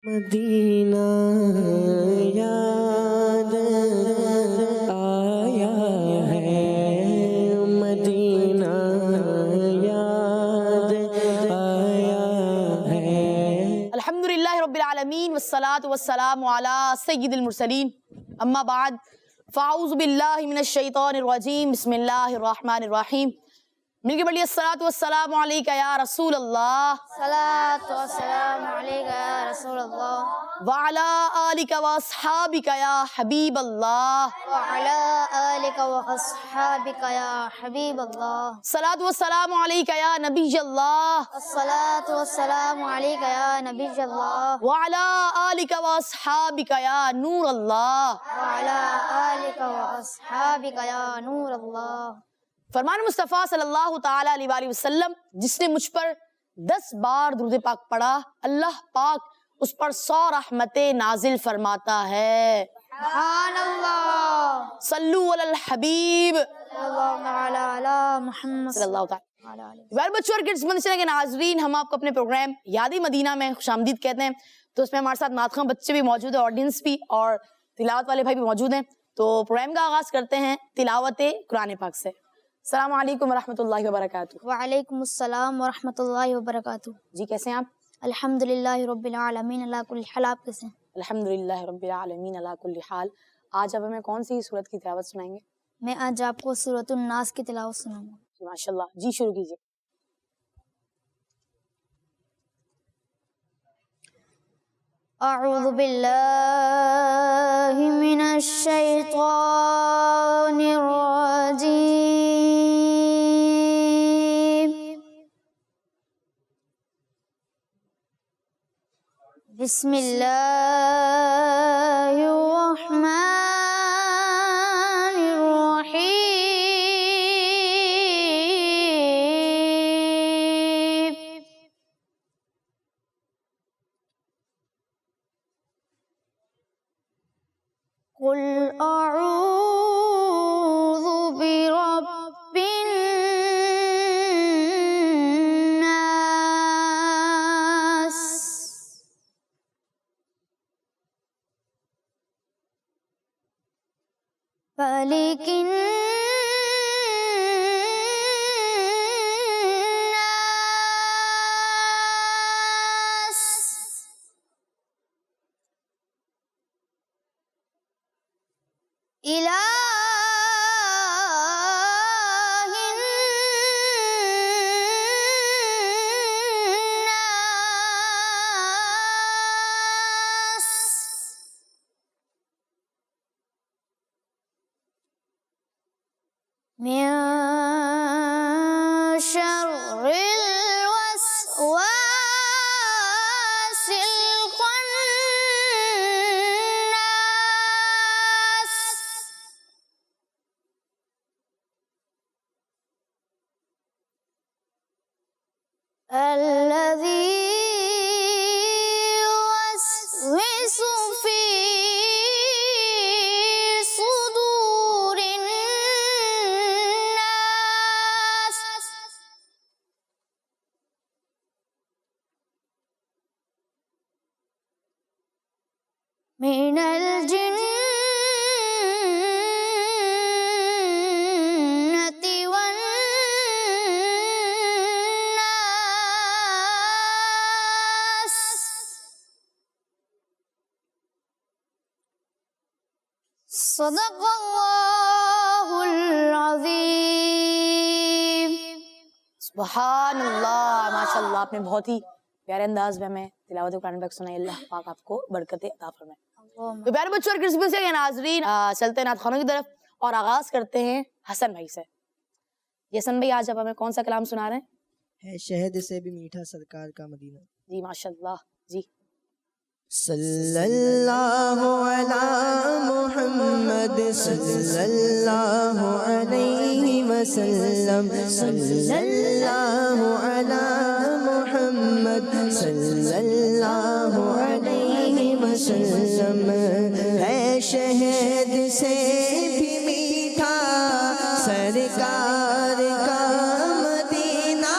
مدینہ یاد آیا ہے، مدینہ یاد آیا ہے۔ الحمدللہ رب العالمین والصلاة والسلام علی سید المرسلین، اما بعد فاعوذ باللہ من الشیطان الرجیم، بسم اللہ الرحمن الرحیم۔ مل کے بڑھئے الصلاة والسلام علیکہ یا رسول اللہ، الصلاة والسلام علیکہ یا رسول اللہ، وعلی آلکہ واصحابکہ یا حبیب اللہ، وعلی آلکہ واصحابکہ یا حبیب اللہ، الصلاة والسلام علیکہ یا نبی اللہ، الصلاة والسلام علیکہ یا نبی اللہ، وعلی آلکہ واصحابکہ یا نور اللہ۔ وعلی آلکہ واصحابکہ یا نور اللہ۔ فرمان مصطفیٰ صلی اللہ تعالیٰ علیہ وآلہ وسلم، جس نے مجھ پر 10 بار درود پاک پڑھا، اللہ پاک اس پر 100 رحمتیں نازل فرماتا ہے۔ سبحان اللہ، صلو علی الحبیب صلی اللہ تعالی علی محمد صلی اللہ تعالیٰ علیہ وسلم۔ ویل بچوں اور کڈس مدرسہ کے ناظرین، ہم آپ کو اپنے پروگرام یاد مدینہ میں خوش آمدید کہتے ہیں۔ تو اس میں ہمارے ساتھ نعت خواں بچے بھی موجود ہیں، آڈینس بھی، اور تلاوت والے بھائی بھی موجود ہیں۔ تو پروگرام کا آغاز کرتے ہیں تلاوت قرآن پاک سے۔ السلام علیکم ورحمۃ اللہ وبرکاتہ۔ وعلیکم السلام ورحمۃ اللہ وبرکاتہ۔ جی کیسے ہیں آپ؟ الحمدللہ رب العالمین علی کل حال۔ آپ کیسے ہیں؟ الحمدللہ رب العالمین علی کل حال۔ آج آپ ہمیں کون سی سورت کی تلاوت سنائیں گے؟ میں آج آپ کو سورۃ الناس کی تلاوت سناؤں گا۔ ماشاء اللہ، جی شروع کیجیے۔ اعوذ باللہ من الشیطان الرجیم، بسم اللہ الرحمن الرحیم۔ قل اعوذ برب الناس، ملک الناس، الہ الناس، من شر الوسواس الخناس، الذي يوسوس في صدور الناس من الجنة والناس۔ صدق اللہ العظیم۔ سبحان اللہ، ماشاء اللہ، آپ نے بہت ہی پیارے انداز میں ہمیں تلاوت قرآن پاک سنائی۔ اللہ پاک آپ کو برکتیں عطا فرمائے۔ تو پیارے بچوں اور کرسمس کے ناظرین، چلتے ہیں نعت خوانوں کی طرف اور آغاز کرتے ہیں حسن بھائی سے۔ حسن بھائی، آج آپ ہمیں کون سا کلام سنا رہے ہیں؟ ہے شہد سے بھی میٹھا سرکار کا مدینہ۔ جی ماشاء اللہ، جی۔ صلی اللہ علی محمد صلی اللہ علیہ وسلم، صلی اللہ علی محمد صلی اللہ علیہ وسلم۔ ہے شہد سے بھی میٹھا سرکار کا مدینہ،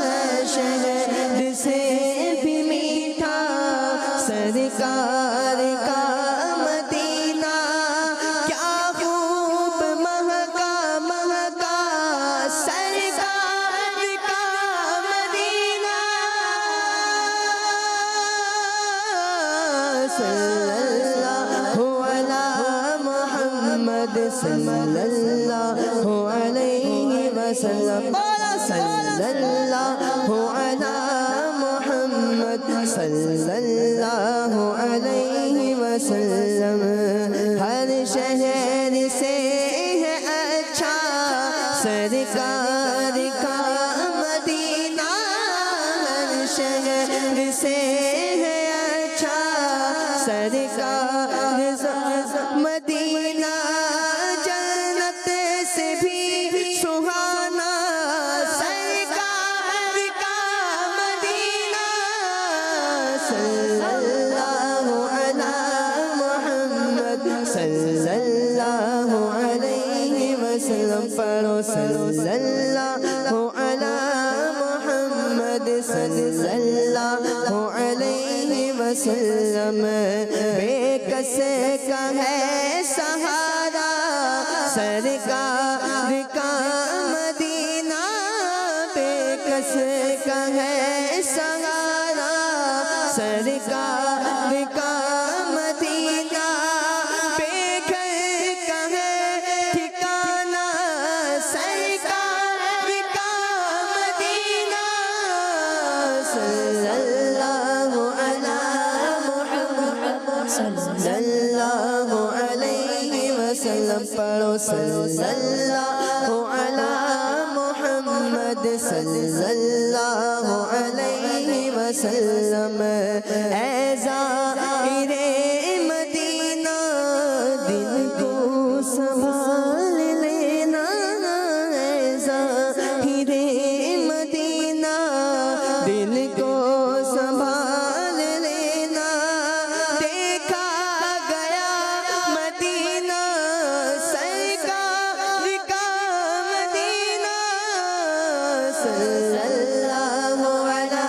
ہے شہد سے بھی میٹھا سرکار کا مدینہ کیا خوب مہکا مہکا سرکار کا مدینہ صلی اللہ علی محمد صلی اللہ علیہ وسلم صلی اللہ علی محمد صلی اللہ علیہ وسلم ہر شہر سے ہے اچھا سرکار کا مدینہ ہر شہر سے ہے اچھا سرکار مدینہ جنت سے بھی سہانا سرکار کا مدینہ صلی اللہ علی محمد صلی اللہ علیہ وسلم پڑھو صلی اللہ علی محمد صلی اللہ علیہ وسلم بے کس کا ہے سہارا سرکار کا مدینہ بے کس کا ہے سہارا سرکار کا مدینہ بے گھر کا ہے ٹھکانہ سرکار کا مدینہ صلی اللہ علی محمد صلی اللہ علیہ وسلم پڑھو صلی اللہ علی محمد صلی اللہ علیہ وسلم اے زائر مدینہ دل کو سنبھال لینا اے زائر مدینہ دل کو سنبھال لینا دیکھا گیا مدینہ سرکار کا مدینہ صلی اللہ علی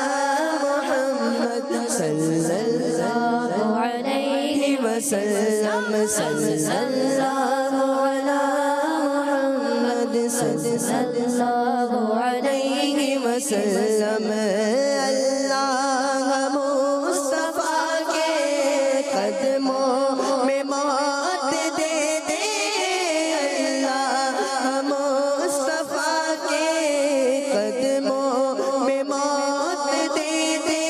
محمد صلی اللہ علیہ وسلم صلی اللہ علی محمد صلی اللہ علیہ وسلم اللہ مصطفیٰ کے قدموں میں موت دے دے اللہ مصطفیٰ کے قدموں میں موت دے دے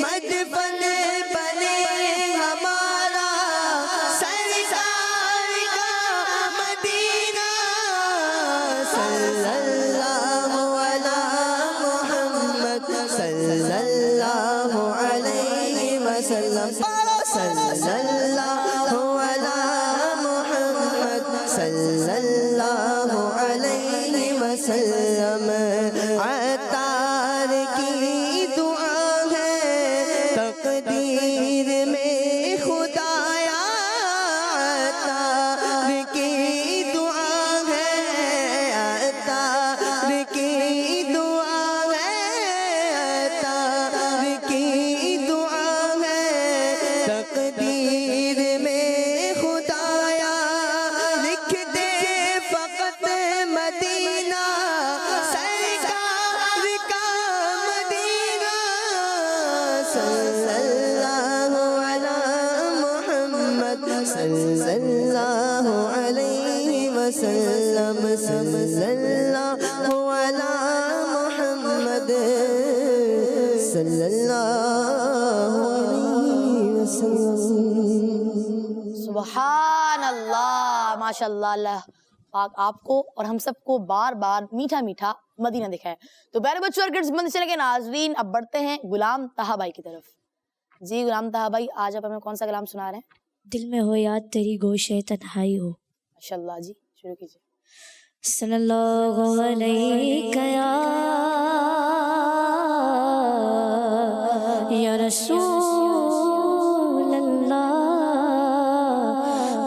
مدفن بنے ہمارا سرکار کا مدینہ صلی اللہ علی محمد صلی اللہ علیہ وسلم صلی اللہ علی محمد صلی اللہ علیہ وسلم عطار کی دعا ہے تقدیر میں خدایا عطار کی دعا ہے عطار کی دعا ہے عطار کی دعا ہے تقدیر میں خدایا لکھ دے فقط مدینہ سرکار کا مدینہ صلی اللہ علی محمد صلی اللہ علیہ وسلم صلی اللہ علی محمد صلی اللہ علیہ وسلم سبحان اللہ ماشاء اللہ اللہ پاک آپ کو اور ہم سب کو بار بار میٹھا میٹھا مدینہ دکھائے. تو پیارے بچوں اور کڈس مندر چینل کے ناظرین اب بڑھتے ہیں غلام طہا بھائی کی طرف. جی غلام طہا بھائی آج آپ ہمیں کون سا کلام سنا رہے ہیں؟ دل میں ہو یاد تیری گوشے تنہائی ہو. ماشاء اللہ جی شروع کیجیے. صلی اللہ علیہ یا رسول اللہ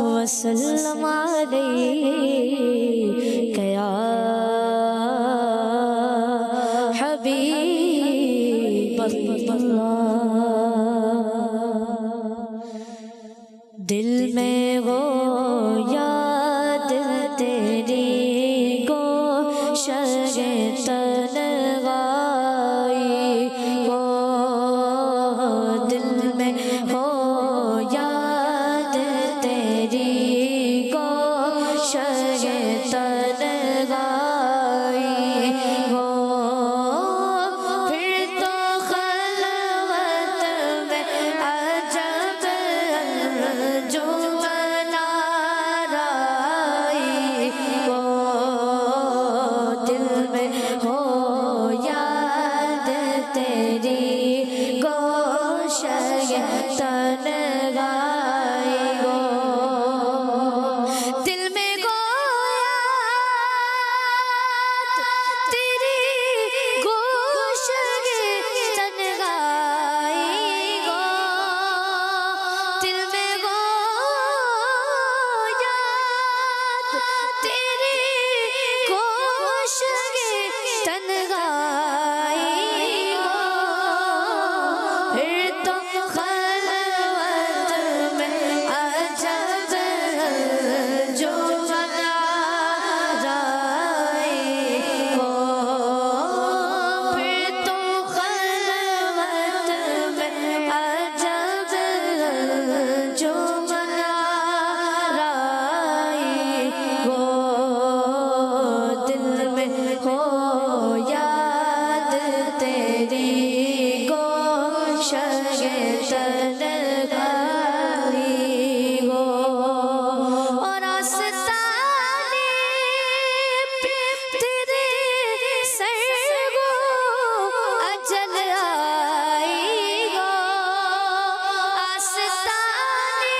وسلم علیہ یا حبیب اللہ. دل میں وہ یاد تیری گوشہ تنہائی ہو، دل میں ہو یاد تیری گوشہ تنہائی ہو، پھر تو خلوت میں عجب انجمن آرائی ہو، دل میں ہو یاد تیری گوشہ تنہائی ہو، دل میں تیری گوشہ تنہائی ہو، دل میں یاد تیری گوشہ تنہائی ہو، پھر تو خلوت میں عجب انجمن آرائی ہو، پھر تو خلوت میں عجب انجمن آرائی ہو، دل میں ہو یاد تیری گوشہ تنہائی ہو، اور آستانے پہ تیرے سر وہ اجل آئی ہو، آستانے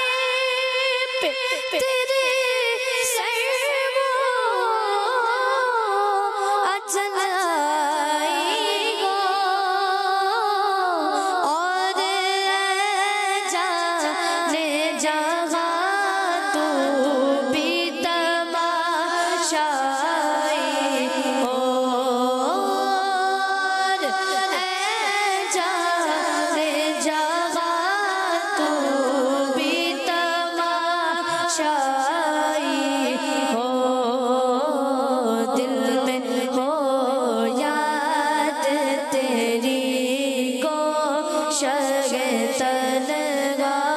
پہ تیرے سر وہ اجل آئی ہو، اور جانے جہاں تو بھی تماشائی ہو، اور جانے جہاں تو بھی تماشائی ہو، دل میں ہو یاد تیری گوشہ تنہائی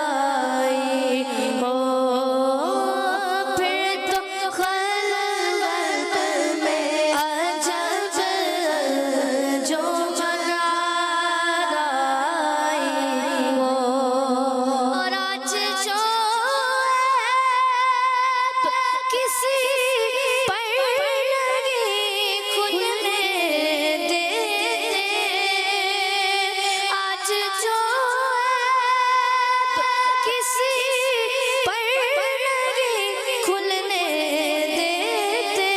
ہو، پھر تو خلوت میں عجب انجمن آرائی ہو، اور آج جو عیب کسی پر نہیں کھلنے دیتے، آج جو عیب کسی پر نہیں کھلنے دیتے،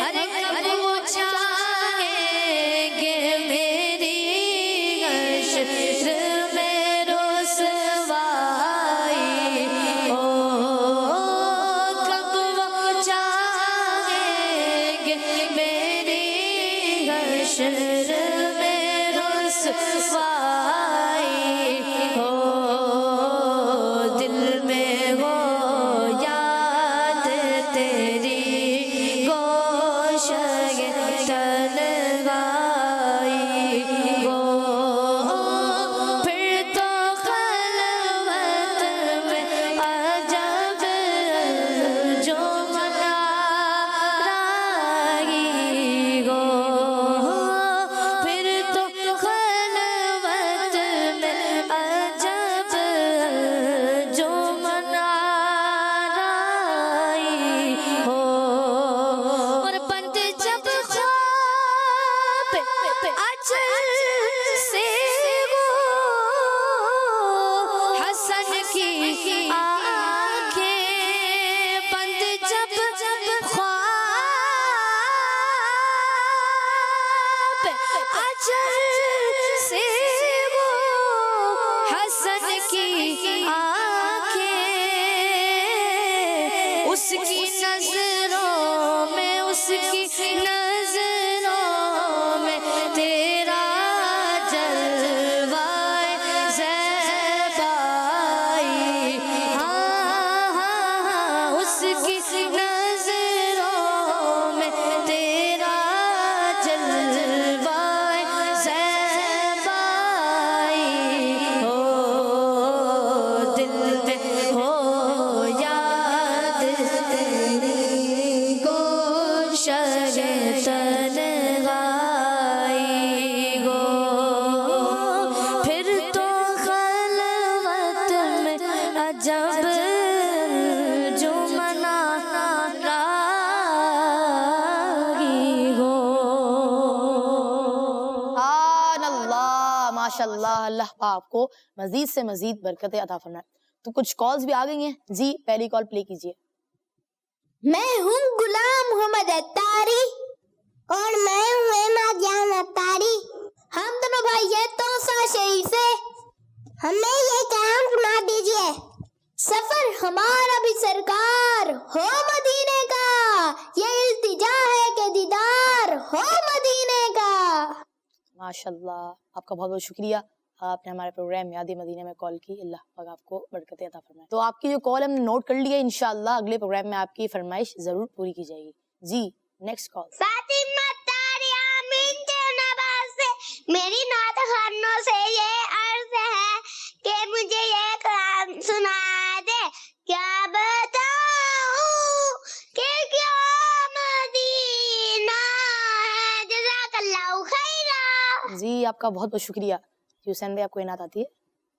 ارے کب وہ چاہیں گے میری حشر میں رسوائی ہو، کب وہ چاہیں گے میری حشر میں رسوائی ہو، دل میں ہو یاد تیری گوشہ تنہائی ہو، پھر تو خلوت میں عجب انجمن آرائی ہو، پھر تو خلوت میں عجب انجمن آرائی ہو، اور بند جب خواب اجل سے وہ حسن کی آنکھیں، بند جب خواب اجل سے وہ حسن کی آنکھیں، اس کی نظروں میں اس کی نظروں میں تیرا جلوہ زیبا اللہ پاک آپ کو مزید سے مزید برکتیں عطا فرمائے. تو کچھ کالز بھی آ گئی ہیں. جی پہلی کال پلے کیجیے. میں ہوں غلام محمد اتاری اور میں ہوں احمد جان اتاری. ہم دونوں بھائی ہیں توسا شریف سے. ہمیں یہ کلام سنا دیجیے. سفر ہمارا بھی سرکار ہو مدینے کا, یہ التجا ہے کہ دیدار ہو مدینے کا. ماشاءاللہ آپ کا بہت بہت شکریہ, آپ نے ہمارے پروگرام یاد مدینہ میں کال کی. اللہ پاک آپ کو برکتیں عطا فرمائے. تو آپ کی جو کال ہم نے نوٹ کر لی ہے, انشاءاللہ اگلے پروگرام میں آپ کی فرمائش ضرور پوری کی جائے گی. جی نیکسٹ کال. فاطمہ تاری آمین کے نواز سے میری نعت خانوں سے یہ عرض ہے کہ مجھے یہ کلام سنا دے. کیا بتاؤں کہ کیا مدینہ ہے. جزاک اللہ خیرا. جی آپ کا بہت بہت شکریہ. حسین بھائی آپ کو یہ نعت آتی ہے؟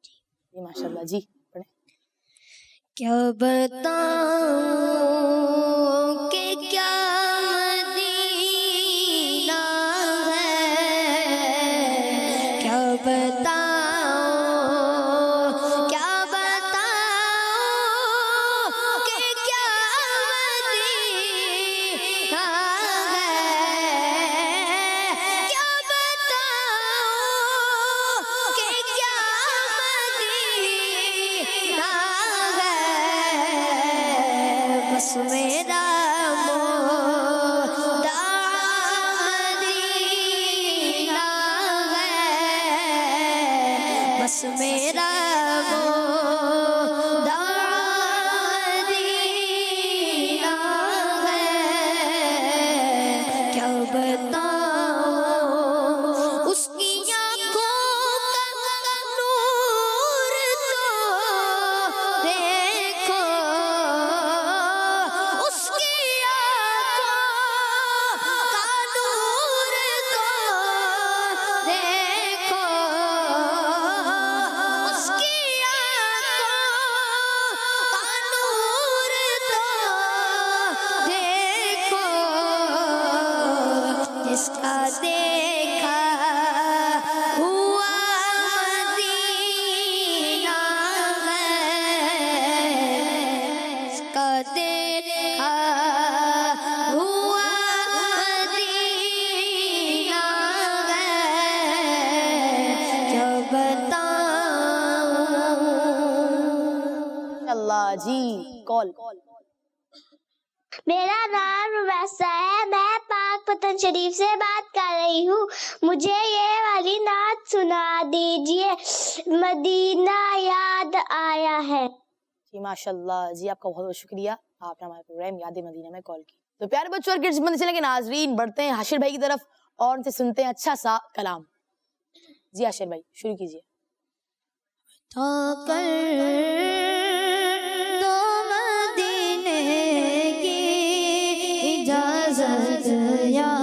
جی ماشاءاللہ. جی پڑھیں. کیا بتاؤں کہ کیا مدینہ ہے, کیا بتاؤں, کیا بتاؤں کہ کیا مدینہ ہے, کیا بتاؤں کہ کیا مدینہ ہے. بس میرا مدینہ ہے, بس میرا مدینہ ہے. کیا بتاؤں اس کی آنکھوں کا نور تو دیکھو, اس کی آنکھوں کا نور تو دیکھو, اس کی آنکھوں کا نور تو دیکھو. جس کا دیکھا ہوا مدینہ ہے, جس کا دیکھا ہوا مدینہ ہے. کیا بتاؤں. اللہ. جی کال. میرا نام ویسا ہے, میں پاک پتن شریف سے بات کر رہی ہوں. مجھے یہ والی نعت سنا دیجیے. مدینہ یاد آیا ہے. جی ماشاءاللہ. جی آپ کا بہت بہت شکریہ, آپ نے ہمارے پروگرام یاد مدینہ میں کال کی. تو پیارے بچوں اور کڈس بندے چلیں گے ناظرین, بڑھتے ہیں حاشر بھائی کی طرف اور ان سے سنتے ہیں اچھا سا کلام. جی حاشر بھائی شروع کیجیے. تو کر دو مدینے کی اجازت یا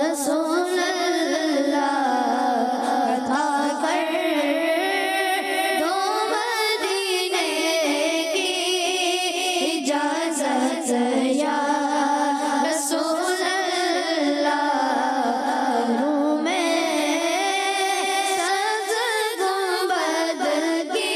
رسول اللہ, عطا کر دو مدینے کی اجازت یا رسول اللہ. روح میں سبز گنبد کی